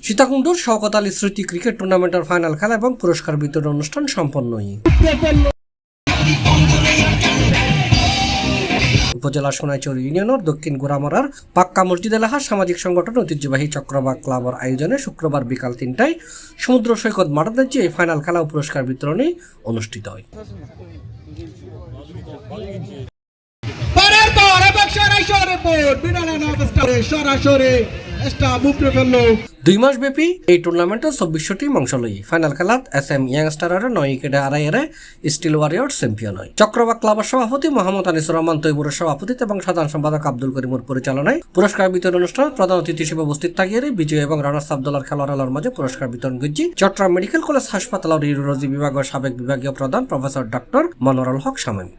সীতাকুণ্ডুর শওকত আলী স্মৃতি ক্রিকেট টুর্নামেন্টের ফাইনাল খেলা এবং পুরস্কার বিতরণ অনুষ্ঠান সম্পন্ন। উপজেলা সোনাইচৌর ইউনিয়নের দক্ষিণ গোড়ামারার পাক্কা মসজিদ এলাকার সামাজিক সংগঠন ঐতিহ্যবাহী চক্রবাক ক্লাবের আয়োজনে শুক্রবার বিকাল 3টায় সমুদ্র সৈকত মাঠে এই ফাইনাল খেলা ও পুরস্কার বিতরণী অনুষ্ঠিত হয়। 2 মাস ব্যাপী এই টুর্নামেন্টে 24টি অংশ লই ফাইনাল খেলাত SM ইয়াংস্টারের 9 উইকেটে হারাইয়ে স্টিল ওয়ারিয়র্স চ্যাম্পিয়ন হয়। চক্রবাক ক্লাবের সভাপতি মোহাম্মদ আনিসুর রহমান তৈবুরের সভাপতিত্বে এবং সাধারণ সম্পাদক আব্দুল করিমের পরিচালনায় পুরস্কার বিতরণ অনুষ্ঠানে প্রধান অতিথি হিসেবে উপস্থিত থাকিয়ে বিজয়ী এবং রানার্স আপ দলের খেলোয়াড়ের মাঝে পুরস্কার বিতরণ করছি চট্টগ্রাম মেডিকেল কলেজ হাসপাতালের ইউরোলজি বিভাগের সাবেক বিভাগীয় প্রধান প্রফেসর ডক্টর মনোয়ারুল হক শামীম।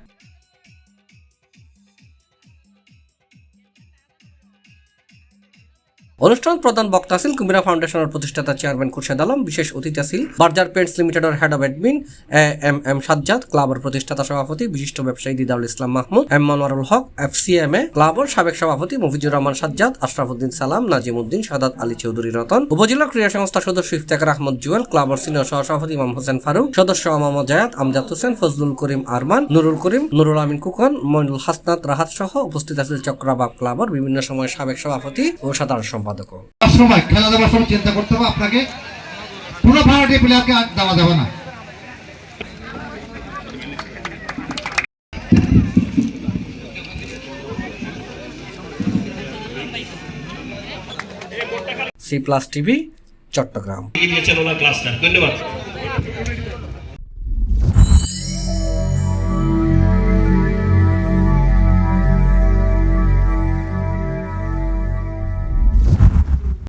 অনুষ্ঠান প্রধান বক্তা ছিল কুমিরা ফাউন্ডেশনের প্রতিষ্ঠাতা চেয়ারম্যান খুরশেদ আলম। বিশেষ অতিথি ছিল বার্জার পেন্টস লিমিটেডের head of admin AM Sajjad, ক্লাবের প্রতিষ্ঠাতা সভাপতি বিশিষ্ট ব্যবসায়ী দিদারুল ইসলাম মাহমুদ, মনোয়ারুল হক, FCMA ক্লাবের সাবেক সভাপতি মফিজুর রহমান সাজ্জাদ, আশরাফুদ্দিন সালাম, নাজিমউদ্দিন, সাদাত আলী চৌধুরী রতন, উপজেলা ক্রীড়া সংস্থা সদস্য ইফতেখার আহমদ জুয়েল, ক্লাবের সিনিয়র সহসভাপতি ইমাম হোসেন ফারুক, সদস্য মোহাম্মদ জায়াদ, আমজাদ হোসেন, ফজলুল করিম আরমান, নুরুল করিম, নুরুল আমিন কুকন, মইনুল হাসনাত রাহাত সহ উপস্থিত আছিল চক্রবাক ক্লাবের বিভিন্ন সময় সাবেক সভাপতি ও সাধারণ সম্পাদক। সময় খেলা দেওয়ার সময় চিন্তা করতে হবে আপনাকে পুরো ভাড়াটি প্লেয়ারকে দেওয়া যাবে না। C+ TV Chittagong. ধন্যবাদ।